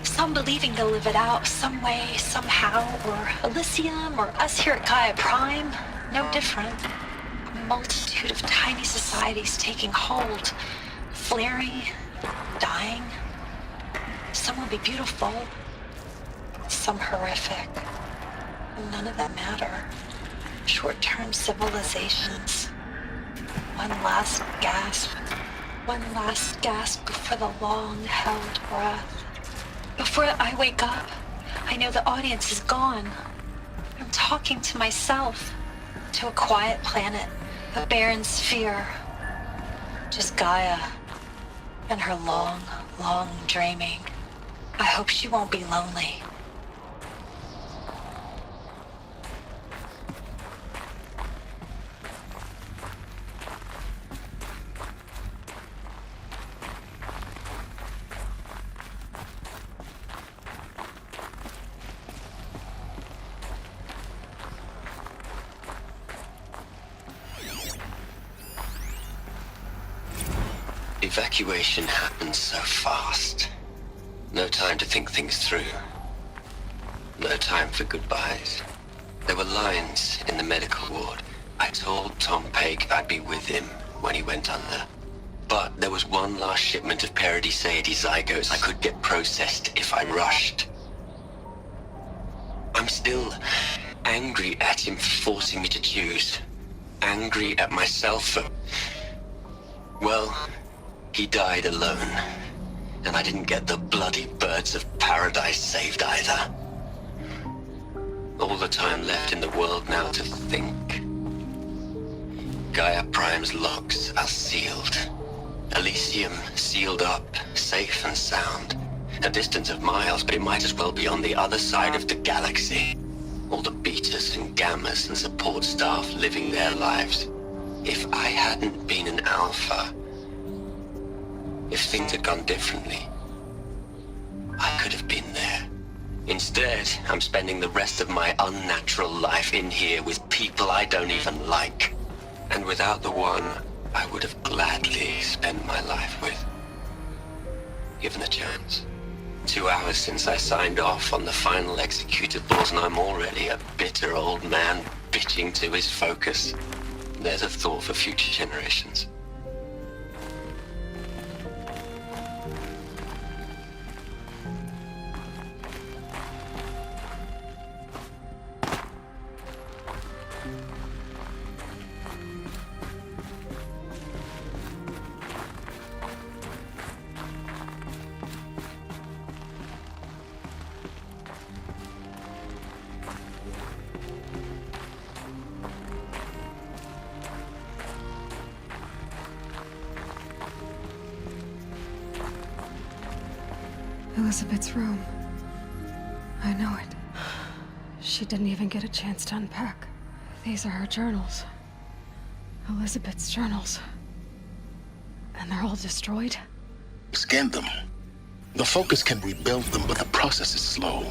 Some believing they'll live it out some way, somehow, or Elysium, or us here at Gaia Prime, no different. A multitude of tiny societies taking hold, flaring, dying. Some will be beautiful, some horrific. None of them matter. Short-term civilizations. One last gasp before the long-held breath. Before I wake up, I know the audience is gone. I'm talking to myself, to a quiet planet, a barren sphere. Just Gaia and her long, long dreaming. I hope she won't be lonely. Evacuation happened so fast. No time to think things through. No time for goodbyes. There were lines in the medical ward. I told Tom Pake I'd be with him when he went under. But there was one last shipment of Paradiseidae zygotes I could get processed if I rushed. I'm still angry at him for forcing me to choose. Angry at myself for... well... he died alone, and I didn't get the bloody birds of paradise saved either. All the time left in the world now to think. Gaia Prime's locks are sealed. Elysium sealed up, safe and sound. A distance of miles, but it might as well be on the other side of the galaxy. All the betas and gammas and support staff living their lives. If I hadn't been an alpha, if things had gone differently, I could have been there. Instead, I'm spending the rest of my unnatural life in here with people I don't even like. And without the one I would have gladly spent my life with. Given a chance. 2 hours since I signed off on the final executables, and I'm already a bitter old man bitching to his focus. There's a thought for future generations. Elizabeth's room. I know it. She didn't even get a chance to unpack. These are her journals. Elizabeth's journals. And they're all destroyed? Scan them. The Focus can rebuild them, but the process is slow.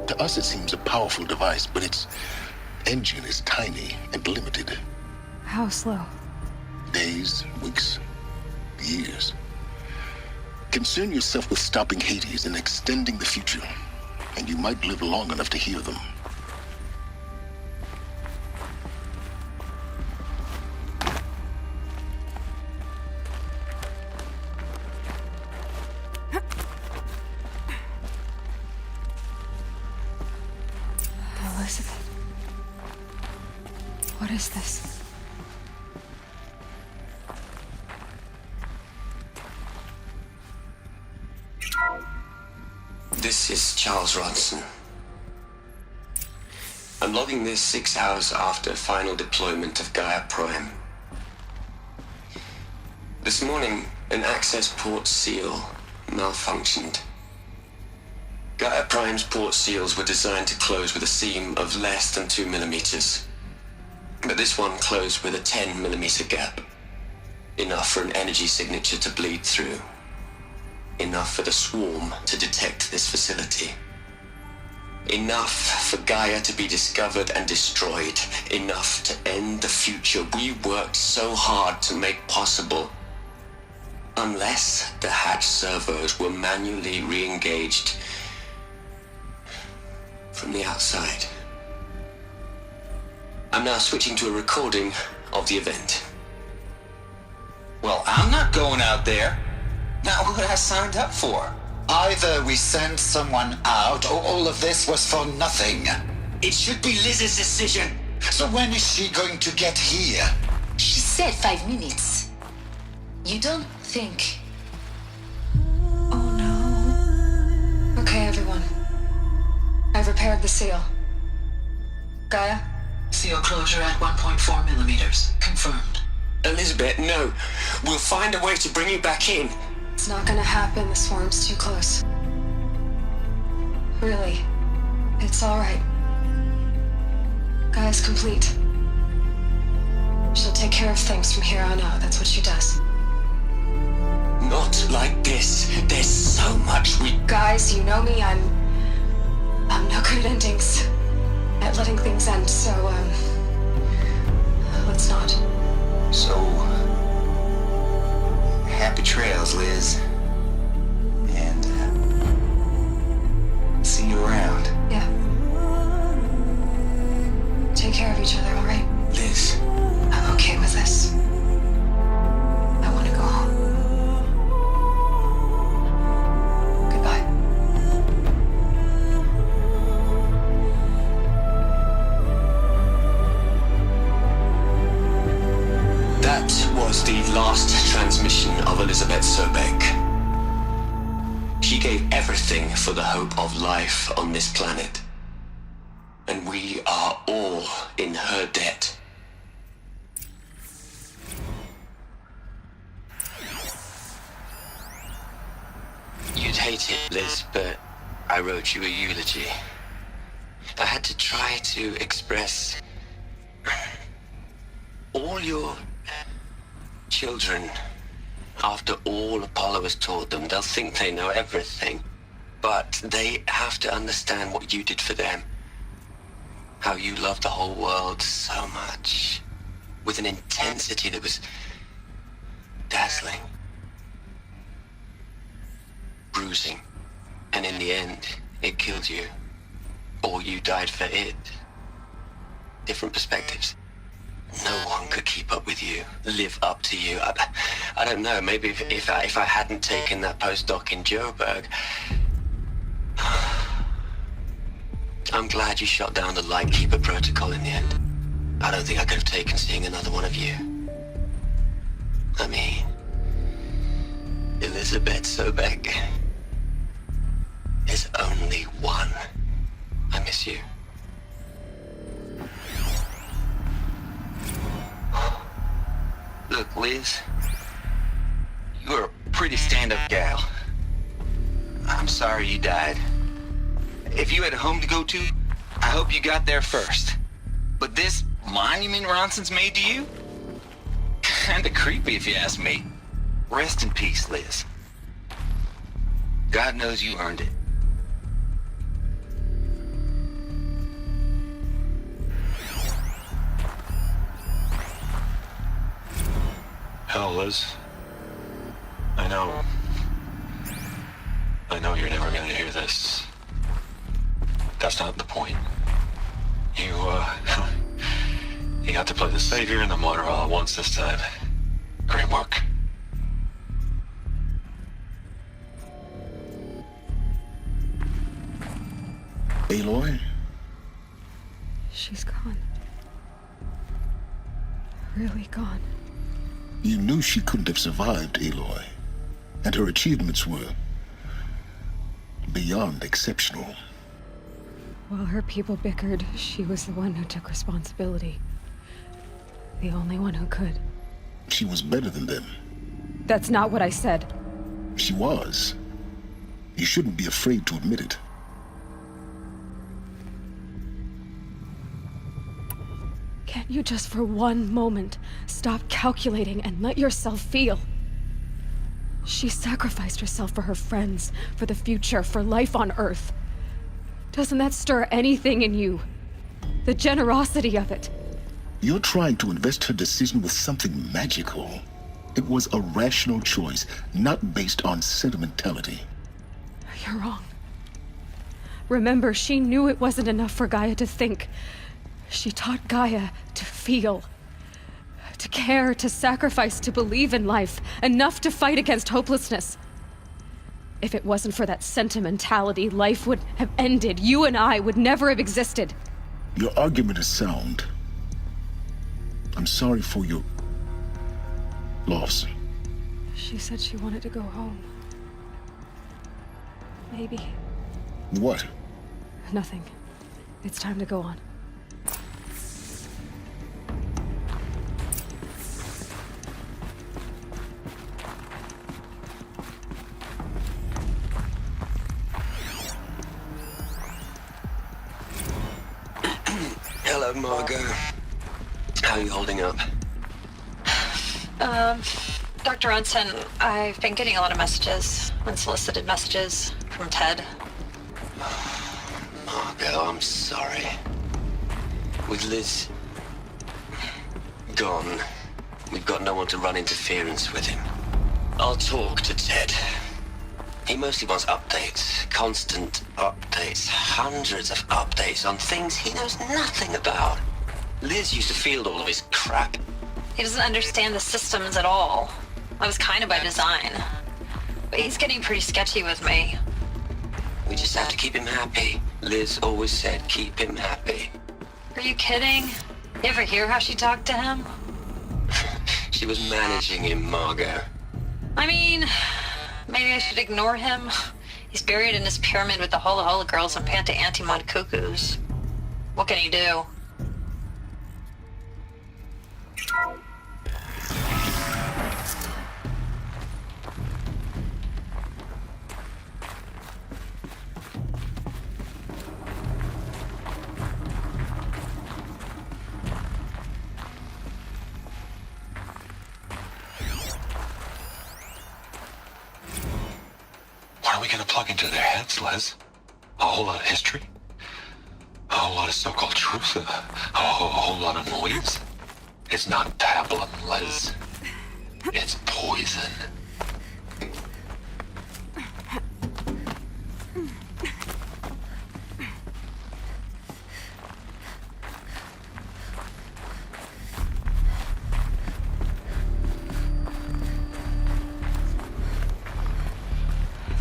To us, it seems a powerful device, but its engine is tiny and limited. How slow? Days, weeks, years. Concern yourself with stopping Hades and extending the future, and you might live long enough to hear them. Elizabeth. What is this? This is Charles Rodson. I'm logging this 6 hours after final deployment of Gaia Prime. This morning, an access port seal malfunctioned. Gaia Prime's port seals were designed to close with a seam of less than 2 millimeters. But this one closed with a 10 millimeter gap. Enough for an energy signature to bleed through. Enough for the swarm to detect this facility. Enough for Gaia to be discovered and destroyed. Enough to end the future we worked so hard to make possible. Unless the hatch servos were manually re-engaged from the outside. I'm now switching to a recording of the event. Well, I'm not going out there. Not what I signed up for. Either we send someone out, or all of this was for nothing. It should be Liz's decision. So when is she going to get here? She said 5 minutes. You don't think... Oh no. Okay, everyone. I've repaired the seal. Gaia? Seal closure at 1.4 millimeters. Confirmed. Elizabeth, no. We'll find a way to bring you back in. It's not gonna happen. The swarm's too close. Really. It's alright. Gaia's complete. She'll take care of things from here on out. That's what she does. Not like this. There's so much we... Guys, you know me. I'm no good at endings. At letting things end, so, let's not. So, happy trails, Liz. And, see you around. Yeah. Take care of each other, alright? Liz. I'm okay with this. I want to go home. Goodbye. That was the last transmission of Elizabeth Sobek. She gave everything for the hope of life on this planet. And we are all in her debt. You'd hate it, Liz, but I wrote you a eulogy. I had to try to express all your children. After all Apollo has taught them, they'll think they know everything. But they have to understand what you did for them. How you loved the whole world so much. With an intensity that was dazzling. Bruising. And in the end, it killed you. Or you died for it. Different perspectives. No one could keep up with you, live up to you. I don't know, maybe if I hadn't taken that postdoc in Joburg. I'm glad you shot down the Lightkeeper protocol in the end. I don't think I could have taken seeing another one of you. I mean, Elizabeth Sobek. There's only one. I miss you. Look, Liz, you're a pretty stand-up gal. I'm sorry you died. If you had a home to go to, I hope you got there first. But this monument Ronson's made to you? Kinda creepy if you ask me. Rest in peace, Liz. God knows you earned it. Hell, Liz. I know you're never gonna hear this. That's not the point. You got to play the savior and the martyr all at once this time. Great work. Aloy? She's gone. Really gone. You knew she couldn't have survived, Aloy. And her achievements were beyond exceptional. While her people bickered, she was the one who took responsibility. The only one who could. She was better than them. That's not what I said. She was. You shouldn't be afraid to admit it. Can't you just for one moment stop calculating and let yourself feel? She sacrificed herself for her friends, for the future, for life on Earth. Doesn't that stir anything in you? The generosity of it. You're trying to invest her decision with something magical. It was a rational choice, not based on sentimentality. You're wrong. Remember, she knew it wasn't enough for Gaia to think. She taught Gaia to feel. To care, to sacrifice, to believe in life. Enough to fight against hopelessness. If it wasn't for that sentimentality, life would have ended. You and I would never have existed. Your argument is sound. I'm sorry for your loss. She said she wanted to go home. Maybe. What? Nothing. It's time to go on. Hello, Margot. How are you holding up? Dr. Unson, I've been getting a lot of messages, unsolicited messages from Ted. Margot, I'm sorry. With Liz gone, we've got no one to run interference with him. I'll talk to Ted. He mostly wants updates, constant updates, hundreds of updates on things he knows nothing about. Liz used to field all of his crap. He doesn't understand the systems at all. That was kind of by design. But he's getting pretty sketchy with me. We just have to keep him happy. Liz always said keep him happy. Are you kidding? You ever hear how she talked to him? She was managing him, Margot. I mean, maybe I should ignore him. He's buried in his pyramid with the Hola Hola girls and Panta Antimod cuckoos. What can he do? What are we gonna plug into their heads, Les? A whole lot of history? A whole lot of so-called truth? A whole lot of noise? It's not pablum, Les. It's poison.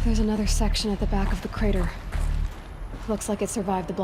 There's another section at the back of the crater. Looks like it survived the blast.